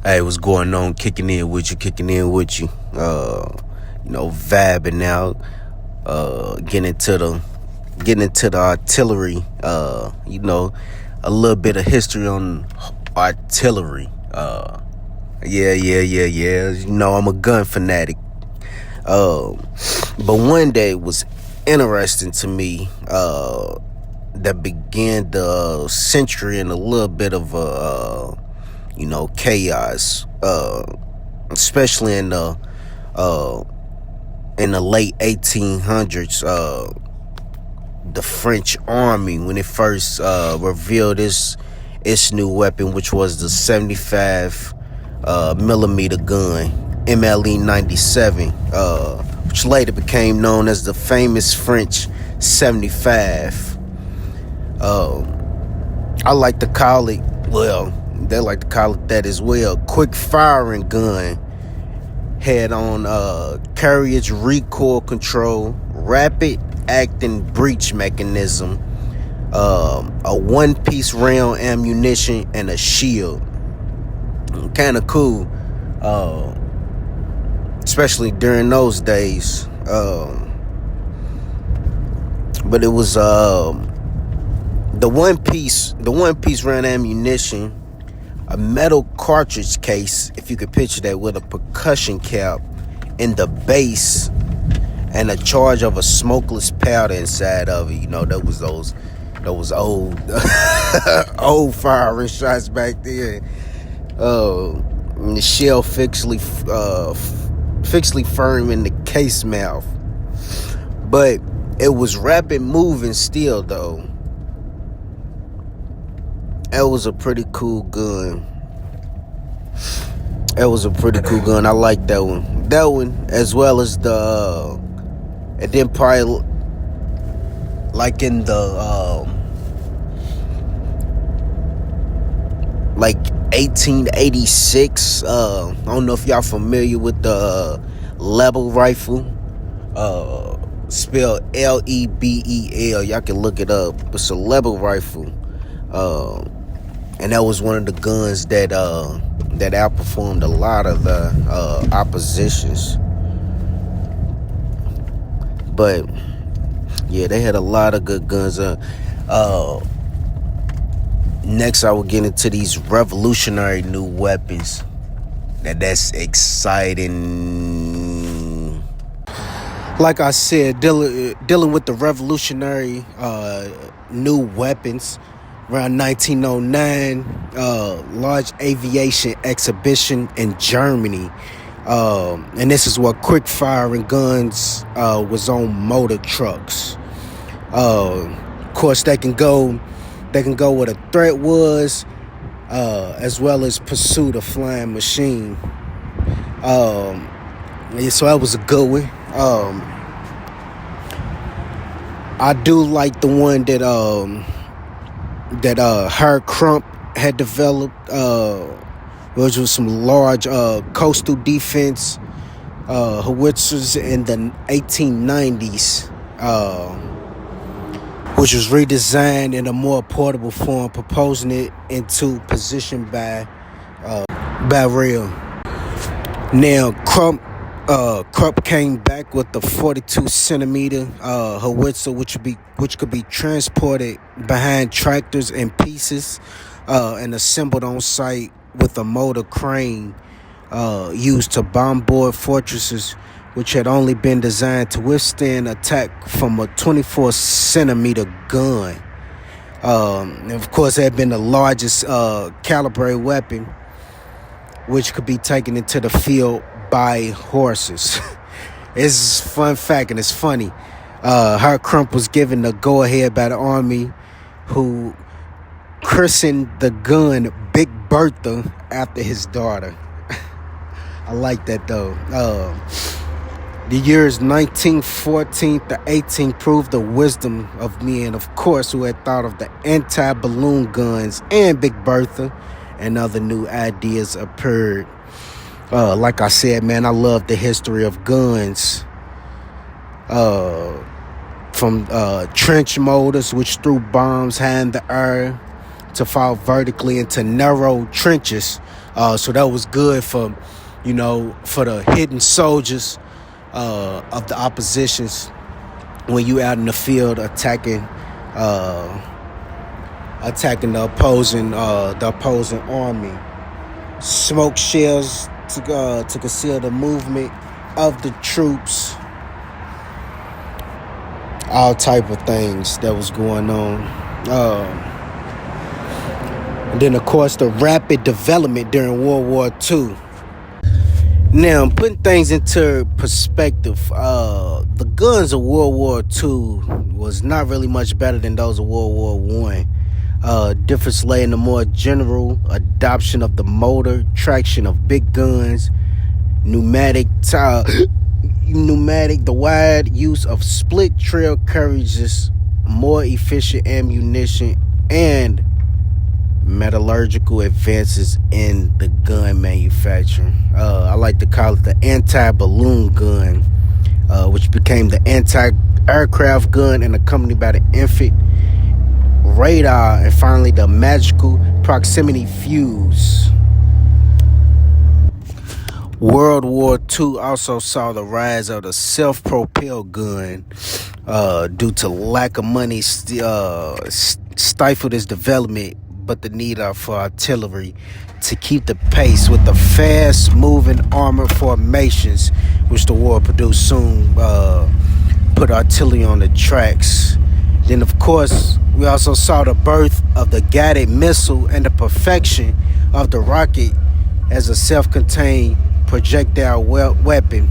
Hey, what's going on? Kicking in with you. Vibing out. Getting into the artillery. A little bit of history on artillery. Yeah. I'm a gun fanatic. But one day was interesting to me. That began the century in a little bit of chaos, especially in the late 1800s. The French army, when it first revealed its new weapon, which was the 75 millimeter gun, MLE 97, which later became known as the famous French 75. I like to call it, they like to call it that as well, quick firing gun. Had on carriage recoil control, rapid acting breech mechanism, a one-piece round ammunition, and a shield. Kind of cool, especially during those days. But it was the one piece round ammunition, a metal cartridge case, if you could picture that, with a percussion cap in the base and a charge of a smokeless powder inside of it. That was those old old firing shots back then. And the shell fixedly firm in the case mouth. But it was rapid moving still, though. That was a pretty cool gun. I like that one. That one, as well as the, and then probably like in the, like 1886. I don't know if y'all familiar with the Lebel rifle. Spelled Lebel. Y'all can look it up. It's a Lebel rifle. And that was one of the guns that outperformed a lot of the oppositions. But yeah, they had a lot of good guns. Next, I will get into these revolutionary new weapons. That's exciting. Like I said, dealing with the revolutionary new weapons. Around 1909, large aviation exhibition in Germany. And this is what quick firing guns was on motor trucks. Of course, they can go where the threat was, as well as pursue a flying machine. So that was a good one. I do like the one that Herr Crump had developed, which was some large coastal defense howitzers in the 1890s, which was redesigned in a more portable form, proposing it into position by rail. Now, Crump came back with the 42 centimeter howitzer, which could be transported behind tractors in pieces and assembled on site with a motor crane used to bombard fortresses, which had only been designed to withstand attack from a 24 centimeter gun. And of course, it had been the largest caliber weapon, which could be taken into the field by horses. It's a fun fact, and it's funny. Herr Crump was given the go-ahead by the Army, who christened the gun Big Bertha after his daughter. I like that, though. The years 1914 to 18 proved the wisdom of men, of course, who had thought of the anti-balloon guns and Big Bertha, and other new ideas appeared. Like I said, man, I love the history of guns. From trench mortars, which threw bombs high in the air, to fall vertically into narrow trenches So that was good for, for the hidden soldiers of the oppositions when you out in the field attacking the opposing army. Smoke shells to conceal the movement of the troops. All type of things that was going on. And then, of course, the rapid development during World War II. Now, putting things into perspective, the guns of World War II was not really much better than those of World War One. Difference lay in the more general adoption of the motor, traction of big guns, pneumatic, the wide use of split trail carriages, more efficient ammunition, and metallurgical advances in the gun manufacturing. I like to call it the anti-balloon gun, which became the anti-aircraft gun and accompanied by the infant radar, and finally the magical proximity fuse. World War II also saw the rise of the self-propelled gun due to lack of money stifled its development, but the need for artillery to keep the pace with the fast-moving armored formations, which the war produced soon put artillery on the tracks. Then, of course, we also saw the birth of the guided missile and the perfection of the rocket as a self-contained projectile weapon.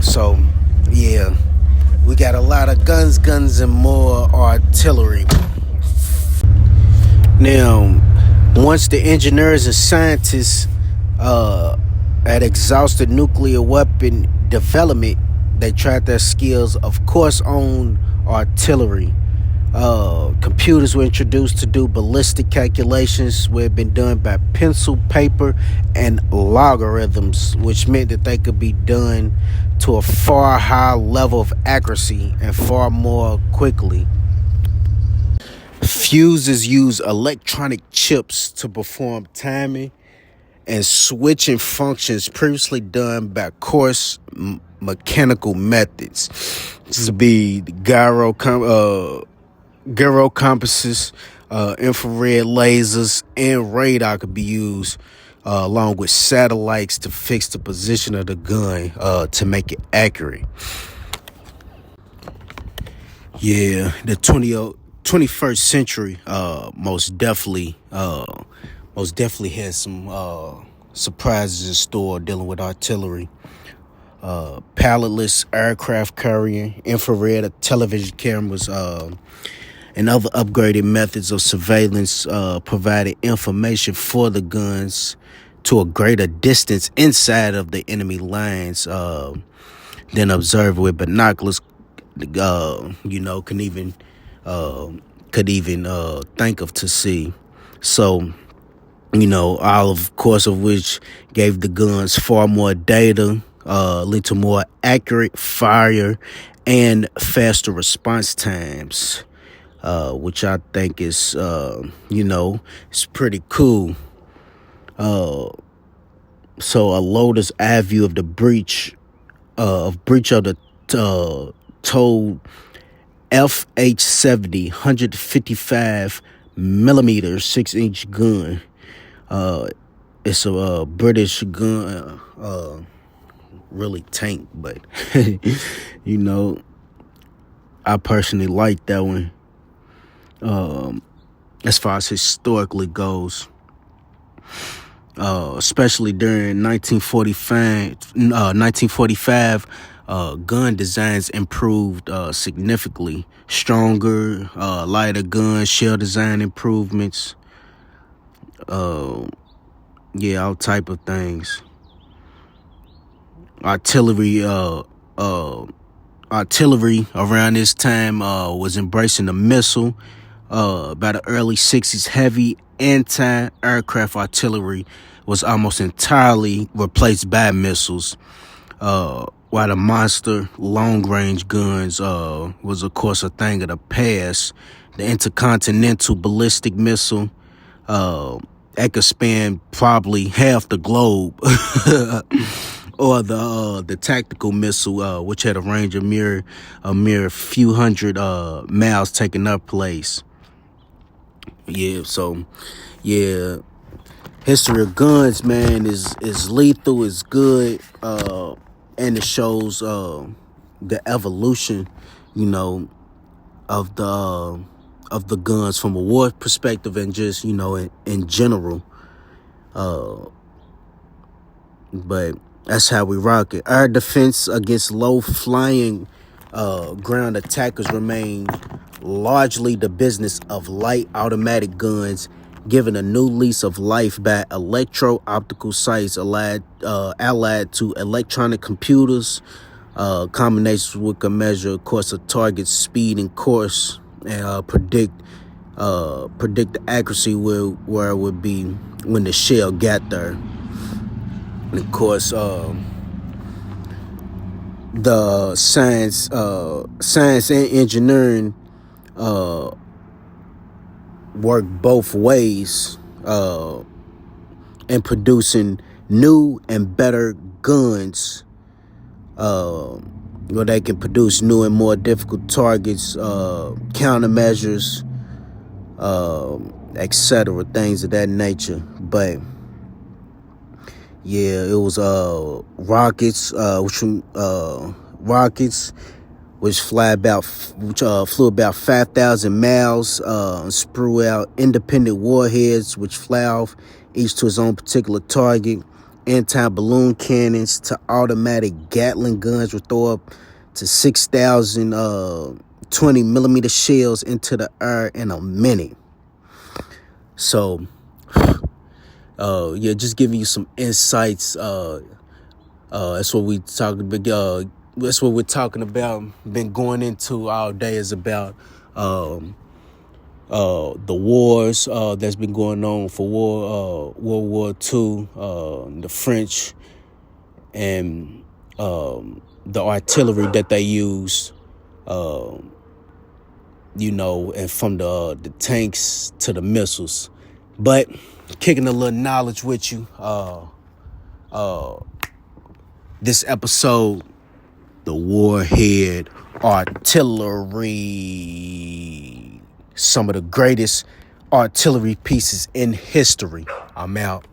So, yeah, we got a lot of guns, and more artillery. Now, once the engineers and scientists had exhausted nuclear weapon development, they tried their skills, of course, on artillery. Computers were introduced to do ballistic calculations, which had been done by pencil, paper, and logarithms, which meant that they could be done to a far higher level of accuracy and far more quickly. Fuses use electronic chips to perform timing and switching functions previously done by coarse mechanical methods. This would be the gyro compasses, infrared lasers, and radar could be used along with satellites to fix the position of the gun to make it accurate. Yeah, the 21st century most definitely has some surprises in store dealing with artillery. Pilotless aircraft carrier, infrared television cameras, and other upgraded methods of surveillance provided information for the guns to a greater distance inside of the enemy lines than observed with binoculars. Could even think of to see. So, all of course of which gave the guns far more data, led to more accurate fire and faster response times, which I think is, it's pretty cool. So a loader's eye view of the breach of the told FH-70 155 millimeter 6-inch gun. It's a British gun, really tank, but I personally like that one. As far as historically goes, especially during 1945, gun designs improved significantly. Stronger, lighter guns, shell design improvements. All type of things. Artillery around this time was embracing the missile. By the early 60s, heavy anti-aircraft artillery was almost entirely replaced by missiles. While the monster long-range guns was, of course, a thing of the past. The intercontinental ballistic missile that could span probably half the globe, or the tactical missile, which had a range of a mere few hundred miles, taking up place. Yeah, so yeah, history of guns, man, is lethal, is good, and it shows the evolution, you know, of the guns from a war perspective, and just, you know, in general. But that's how we rock it. Our defense against low-flying ground attackers remain largely the business of light automatic guns, given a new lease of life by electro-optical sights allied to electronic computers, combinations which can measure, of course, a target's speed and course, and predict the accuracy where it would be when the shell got there. And of course, the science and engineering work both ways in producing new and better guns, where they can produce new and more difficult targets, countermeasures, etc., things of that nature. But yeah, it was rockets, which flew about 5,000 miles, sprue out independent warheads, which fly off each to its own particular target. Anti-balloon cannons to automatic Gatling guns would throw up to 6,000 20-millimeter shells into the air in a minute. So, yeah, just giving you some insights. That's what we talking about. That's what we're talking about. Been going into all day is about the wars that's been going on for World War II, the French, and the artillery that they use. You know, and from the tanks to the missiles. But kicking a little knowledge with you. This episode, the Warhead Artillery. Some of the greatest artillery pieces in history. I'm out.